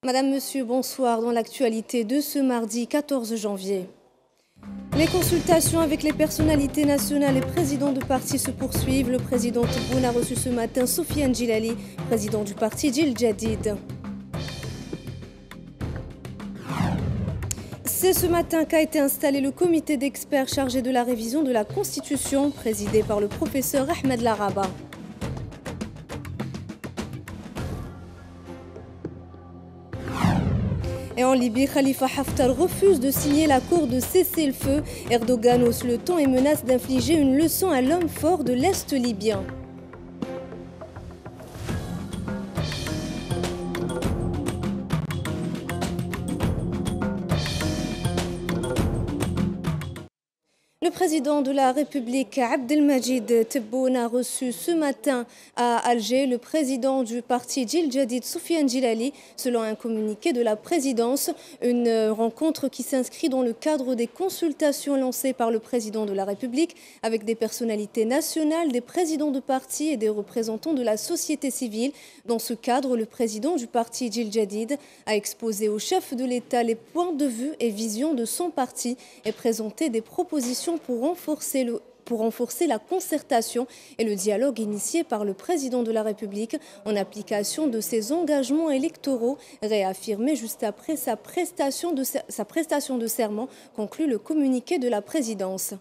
Madame, Monsieur, bonsoir. Dans l'actualité de ce mardi 14 janvier. Les consultations avec les personnalités nationales et présidents de partis se poursuivent. Le président Tebboune a reçu ce matin Soufiane Djilali, président du parti Jil Jadid. C'est ce matin qu'a été installé le comité d'experts chargé de la révision de la Constitution, présidé par le professeur Ahmed Laraba. Et en Libye, Khalifa Haftar refuse de signer l'accord de cessez-le-feu. Erdogan hausse le ton et menace d'infliger une leçon à l'homme fort de l'Est libyen. Le président de la République, Abdelmajid Tebboune, a reçu ce matin à Alger le président du parti Jil Jadid, Soufiane Djilali, selon un communiqué de la présidence. Une rencontre qui s'inscrit dans le cadre des consultations lancées par le président de la République avec des personnalités nationales, des présidents de partis et des représentants de la société civile. Dans ce cadre, le président du parti Jil Jadid a exposé au chef de l'État les points de vue et visions de son parti et présenté des propositions pour renforcer la concertation et le dialogue initié par le président de la République en application de ses engagements électoraux, réaffirmés juste après sa prestation de serment, conclut le communiqué de la présidence.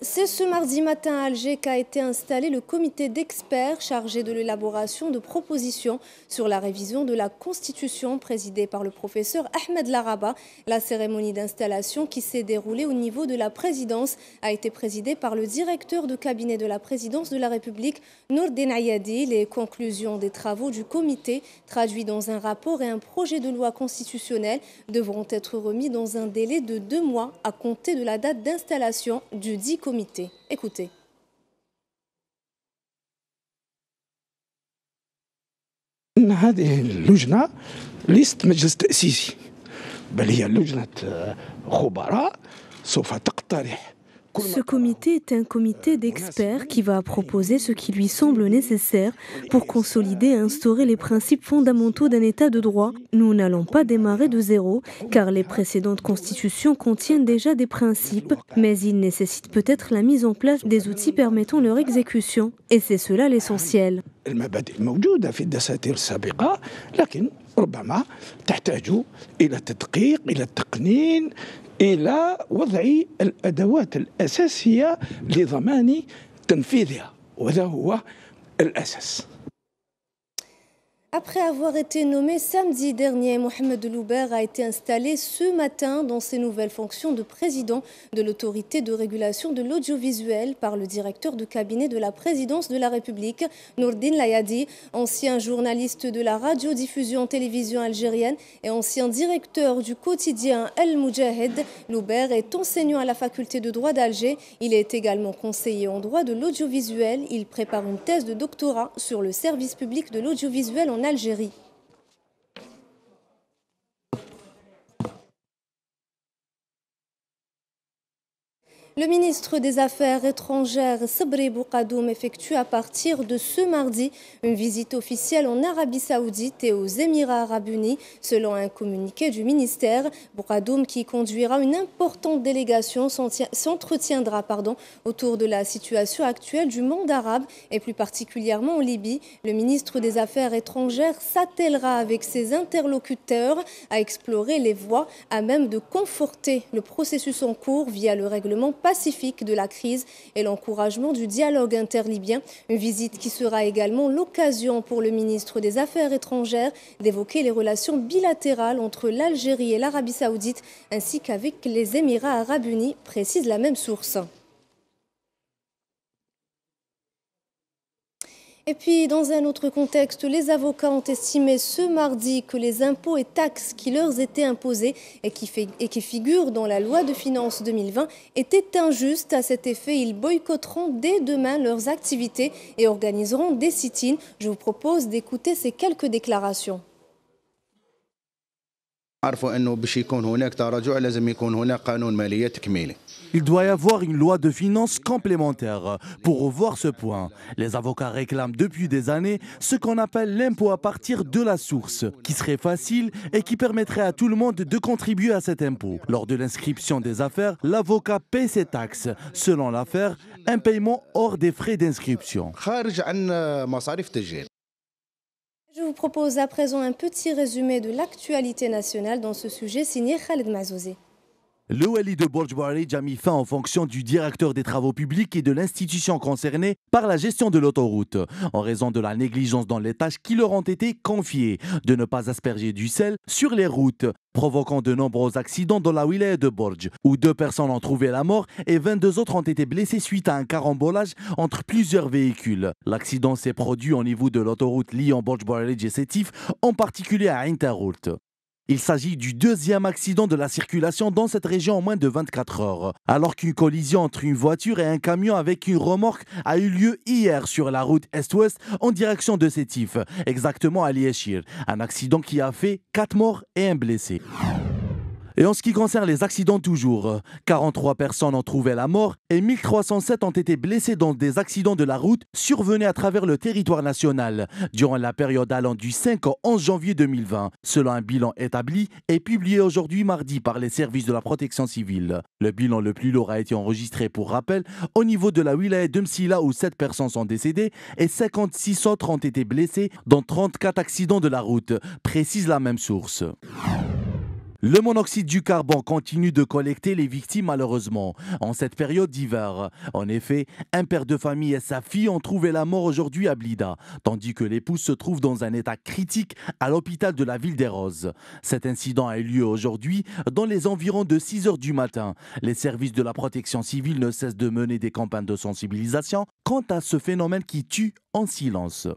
C'est ce mardi matin à Alger qu'a été installé le comité d'experts chargé de l'élaboration de propositions sur la révision de la Constitution, présidé par le professeur Ahmed Laraba. La cérémonie d'installation qui s'est déroulée au niveau de la présidence a été présidée par le directeur de cabinet de la présidence de la République, Nourdine Ayadi. Les conclusions des travaux du comité, traduits dans un rapport et un projet de loi constitutionnelle, devront être remis dans un délai de 2 mois à compter de la date d'installation du dit comité. Écoutez. هذه اللجنة ليست مجلس تأسيسي بل هي لجنة خبراء سوف تقترح. Ce comité est un comité d'experts qui va proposer ce qui lui semble nécessaire pour consolider et instaurer les principes fondamentaux d'un État de droit. Nous n'allons pas démarrer de zéro, car les précédentes constitutions contiennent déjà des principes, mais ils nécessitent peut-être la mise en place des outils permettant leur exécution. Et c'est cela l'essentiel. إلى وضع الأدوات الأساسية لضمان تنفيذها وهذا هو الأساس. Après avoir été nommé samedi dernier, Mohamed Louber a été installé ce matin dans ses nouvelles fonctions de président de l'autorité de régulation de l'audiovisuel par le directeur de cabinet de la présidence de la République, Nourdine Layadi, ancien journaliste de la radiodiffusion télévision algérienne et ancien directeur du quotidien El Moudjahed. Louber est enseignant à la faculté de droit d'Alger. Il est également conseiller en droit de l'audiovisuel. Il prépare une thèse de doctorat sur le service public de l'audiovisuel en Algérie. Le ministre des Affaires étrangères, Sabri Boukadoum, effectue à partir de ce mardi une visite officielle en Arabie Saoudite et aux Émirats Arabes Unis, selon un communiqué du ministère. Boukadoum, qui conduira une importante délégation, s'entretiendra autour de la situation actuelle du monde arabe et plus particulièrement en Libye. Le ministre des Affaires étrangères s'attellera avec ses interlocuteurs à explorer les voies à même de conforter le processus en cours via le règlement pacifique de la crise et l'encouragement du dialogue interlibyen. Une visite qui sera également l'occasion pour le ministre des Affaires étrangères d'évoquer les relations bilatérales entre l'Algérie et l'Arabie Saoudite ainsi qu'avec les Émirats Arabes Unis, précise la même source. Et puis, dans un autre contexte, les avocats ont estimé ce mardi que les impôts et taxes qui leur étaient imposés et qui figurent dans la loi de finances 2020 étaient injustes. À cet effet, ils boycotteront dès demain leurs activités et organiseront des sit-ins. Je vous propose d'écouter ces quelques déclarations. Il doit y avoir une loi de finances complémentaire pour revoir ce point. Les avocats réclament depuis des années ce qu'on appelle l'impôt à partir de la source, qui serait facile et qui permettrait à tout le monde de contribuer à cet impôt. Lors de l'inscription des affaires, l'avocat paie ses taxes. Selon l'affaire, un paiement hors des frais d'inscription. Je vous propose à présent un petit résumé de l'actualité nationale dans ce sujet signé Khaled Mazouzi. Le wali de Borj Bouarij a mis fin aux fonctions du directeur des travaux publics et de l'institution concernée par la gestion de l'autoroute, en raison de la négligence dans les tâches qui leur ont été confiées, de ne pas asperger du sel sur les routes, provoquant de nombreux accidents dans la wilaya de Borj, où 2 personnes ont trouvé la mort et 22 autres ont été blessées suite à un carambolage entre plusieurs véhicules. L'accident s'est produit au niveau de l'autoroute liant Borj Bouarij et Sétif, en particulier à Interroute. Il s'agit du 2e accident de la circulation dans cette région en moins de 24 heures, alors qu'une collision entre une voiture et un camion avec une remorque a eu lieu hier sur la route Est-Ouest en direction de Sétif, exactement à Liéchir. Un accident qui a fait 4 morts et 1 blessé. Et en ce qui concerne les accidents toujours, 43 personnes ont trouvé la mort et 1307 ont été blessées dans des accidents de la route survenus à travers le territoire national durant la période allant du 5 au 11 janvier 2020, selon un bilan établi et publié aujourd'hui mardi par les services de la protection civile. Le bilan le plus lourd a été enregistré, pour rappel, au niveau de la wilaya de Msila où 7 personnes sont décédées et 56 autres ont été blessées dans 34 accidents de la route, précise la même source. Le monoxyde du carbone continue de collecter les victimes malheureusement en cette période d'hiver. En effet, un père de famille et sa fille ont trouvé la mort aujourd'hui à Blida, tandis que l'épouse se trouve dans un état critique à l'hôpital de la ville des Roses. Cet incident a eu lieu aujourd'hui dans les environs de 6 heures du matin. Les services de la protection civile ne cessent de mener des campagnes de sensibilisation quant à ce phénomène qui tue en silence.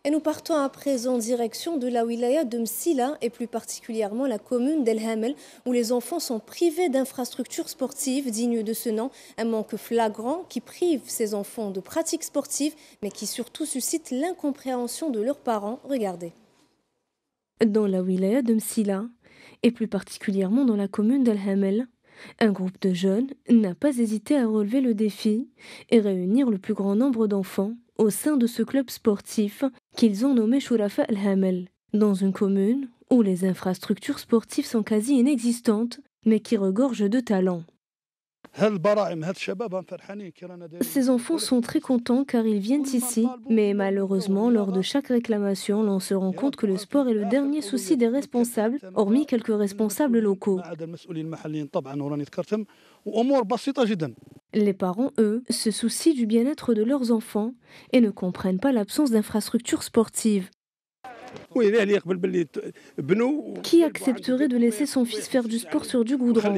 Et nous partons à présent en direction de la wilaya de Msila et plus particulièrement la commune d'El Hamel où les enfants sont privés d'infrastructures sportives dignes de ce nom. Un manque flagrant qui prive ces enfants de pratiques sportives mais qui surtout suscite l'incompréhension de leurs parents. Regardez. Dans la wilaya de Msila et plus particulièrement dans la commune d'El Hamel, un groupe de jeunes n'a pas hésité à relever le défi et réunir le plus grand nombre d'enfants au sein de ce club sportif qu'ils ont nommé Shurafa El Hamel, dans une commune où les infrastructures sportives sont quasi inexistantes, mais qui regorgent de talent. Ces enfants sont très contents car ils viennent ici, mais malheureusement, lors de chaque réclamation, l'on se rend compte que le sport est le dernier souci des responsables, hormis quelques responsables locaux. Les parents, eux, se soucient du bien-être de leurs enfants et ne comprennent pas l'absence d'infrastructures sportives. Qui accepterait de laisser son fils faire du sport sur du goudron?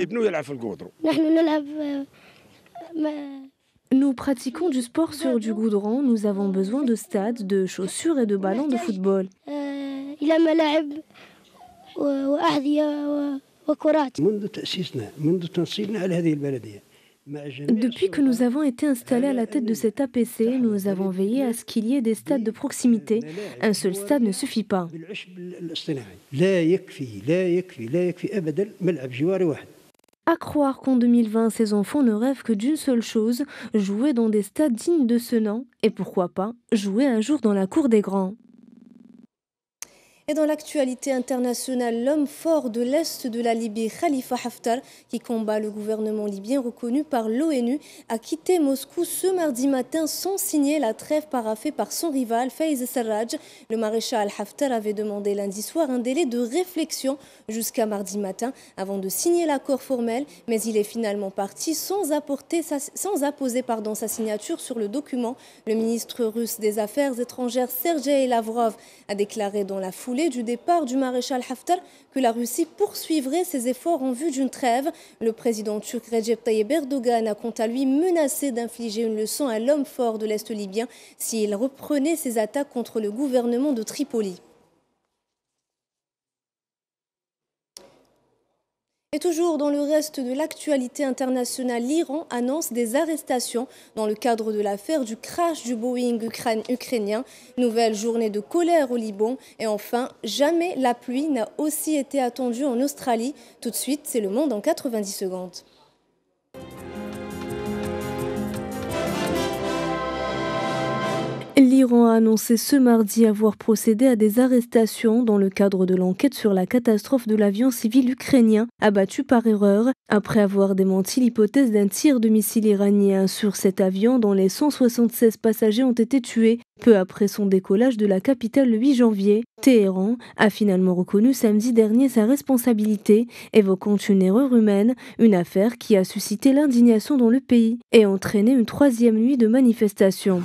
Nous pratiquons du sport sur du goudron, nous avons besoin de stades, de chaussures et de ballons de football. Depuis que nous avons été installés à la tête de cet APC, nous avons veillé à ce qu'il y ait des stades de proximité. Un seul stade ne suffit pas. À croire qu'en 2020, ces enfants ne rêvent que d'une seule chose, jouer dans des stades dignes de ce nom, et pourquoi pas, jouer un jour dans la cour des grands. Et dans l'actualité internationale, l'homme fort de l'Est de la Libye, Khalifa Haftar, qui combat le gouvernement libyen reconnu par l'ONU, a quitté Moscou ce mardi matin sans signer la trêve paraphée par son rival, Faiz Sarraj. Le maréchal Haftar avait demandé lundi soir un délai de réflexion jusqu'à mardi matin avant de signer l'accord formel, mais il est finalement parti sans apposer sa signature sur le document. Le ministre russe des Affaires étrangères, Sergei Lavrov, a déclaré dans la foulée foulée du départ du maréchal Haftar que la Russie poursuivrait ses efforts en vue d'une trêve. Le président turc Recep Tayyip Erdogan a quant à lui menacé d'infliger une leçon à l'homme fort de l'Est libyen s'il reprenait ses attaques contre le gouvernement de Tripoli. Et toujours dans le reste de l'actualité internationale, l'Iran annonce des arrestations dans le cadre de l'affaire du crash du Boeing ukrainien. Nouvelle journée de colère au Liban. Et enfin, jamais la pluie n'a aussi été attendue en Australie. Tout de suite, c'est Le Monde en 90 secondes. L'Iran a annoncé ce mardi avoir procédé à des arrestations dans le cadre de l'enquête sur la catastrophe de l'avion civil ukrainien abattu par erreur, après avoir démenti l'hypothèse d'un tir de missile iranien sur cet avion dont les 176 passagers ont été tués peu après son décollage de la capitale le 8 janvier. Téhéran a finalement reconnu samedi dernier sa responsabilité, évoquant une erreur humaine, une affaire qui a suscité l'indignation dans le pays et entraîné une troisième nuit de manifestations.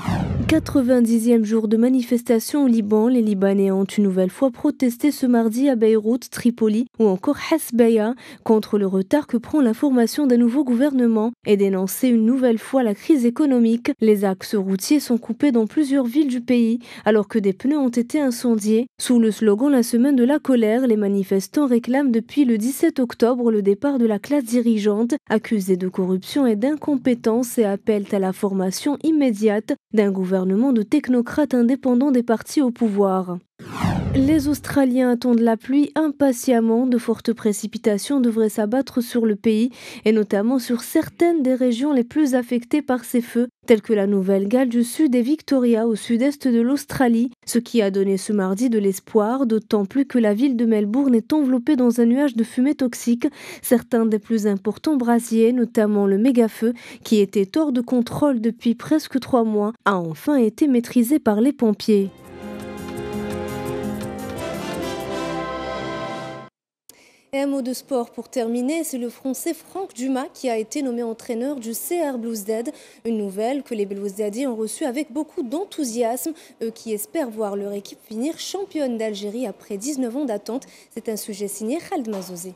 90e jour de manifestation au Liban, les Libanais ont une nouvelle fois protesté ce mardi à Beyrouth, Tripoli ou encore Hasbaya contre le retard que prend la formation d'un nouveau gouvernement et dénoncé une nouvelle fois la crise économique. Les axes routiers sont coupés dans plusieurs villes du pays alors que des pneus ont été incendiés. Sous le slogan « La semaine de la colère », les manifestants réclament depuis le 17 octobre le départ de la classe dirigeante, accusée de corruption et d'incompétence, et appellent à la formation immédiate d'un gouvernement de technocrates indépendants des partis au pouvoir. Les Australiens attendent la pluie impatiemment. De fortes précipitations devraient s'abattre sur le pays et notamment sur certaines des régions les plus affectées par ces feux, telles que la Nouvelle-Galles du Sud et Victoria au sud-est de l'Australie, ce qui a donné ce mardi de l'espoir, d'autant plus que la ville de Melbourne est enveloppée dans un nuage de fumée toxique. Certains des plus importants brasiers, notamment le méga-feu, qui était hors de contrôle depuis presque 3 mois, a enfin été maîtrisé par les pompiers. Et un mot de sport pour terminer, c'est le Français Franck Dumas qui a été nommé entraîneur du CR Belouizdad. Une nouvelle que les Belouizdadiens ont reçue avec beaucoup d'enthousiasme, eux qui espèrent voir leur équipe finir championne d'Algérie après 19 ans d'attente. C'est un sujet signé Khaled Mazouzé.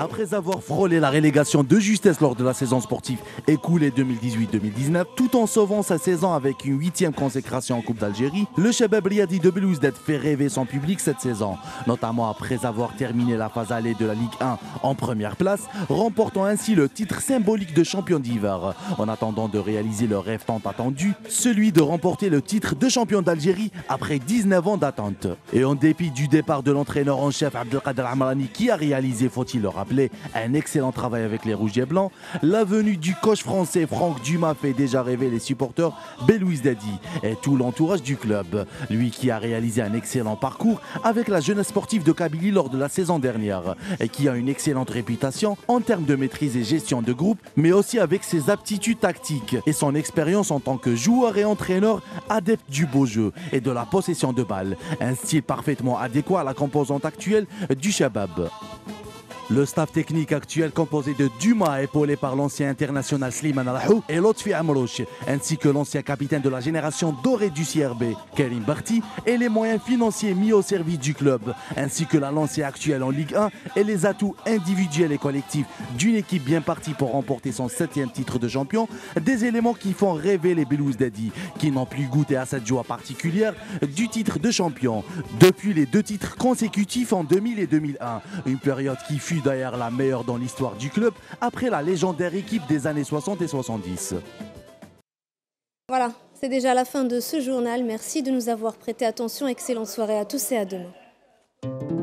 Après avoir frôlé la relégation de justesse lors de la saison sportive écoulée 2018-2019, tout en sauvant sa saison avec une 8e consécration en Coupe d'Algérie, le Chabab Riadi de Belouizdad fait rêver son public cette saison, notamment après avoir terminé la phase allée de la Ligue 1 en première place, remportant ainsi le titre symbolique de champion d'hiver, en attendant de réaliser le rêve tant attendu, celui de remporter le titre de champion d'Algérie après 19 ans d'attente. Et en dépit du départ de l'entraîneur en chef Abdelkader Amrani qui a réalisé, faut-il le rappeler, un excellent travail avec les Rouges et Blancs, la venue du coach français Franck Dumas fait déjà rêver les supporters Belouizdadi et tout l'entourage du club. Lui qui a réalisé un excellent parcours avec la jeunesse sportive de Kabylie lors de la saison dernière et qui a une excellente réputation en termes de maîtrise et gestion de groupe, mais aussi avec ses aptitudes tactiques et son expérience en tant que joueur et entraîneur adepte du beau jeu et de la possession de balles, un style parfaitement adéquat à la composante actuelle du Shabab. Le staff technique actuel composé de Dumas, épaulé par l'ancien international Slimane Alahou et Lotfi Amrouche, ainsi que l'ancien capitaine de la génération dorée du CRB, Karim Barti, et les moyens financiers mis au service du club, ainsi que la lancée actuelle en Ligue 1 et les atouts individuels et collectifs d'une équipe bien partie pour remporter son 7e titre de champion, des éléments qui font rêver les Belouizdadi, qui n'ont plus goûté à cette joie particulière du titre de champion, depuis les 2 titres consécutifs en 2000 et 2001, une période qui fut d'ailleurs la meilleure dans l'histoire du club après la légendaire équipe des années 60 et 70. Voilà, c'est déjà la fin de ce journal. Merci de nous avoir prêté attention. Excellente soirée à tous et à demain.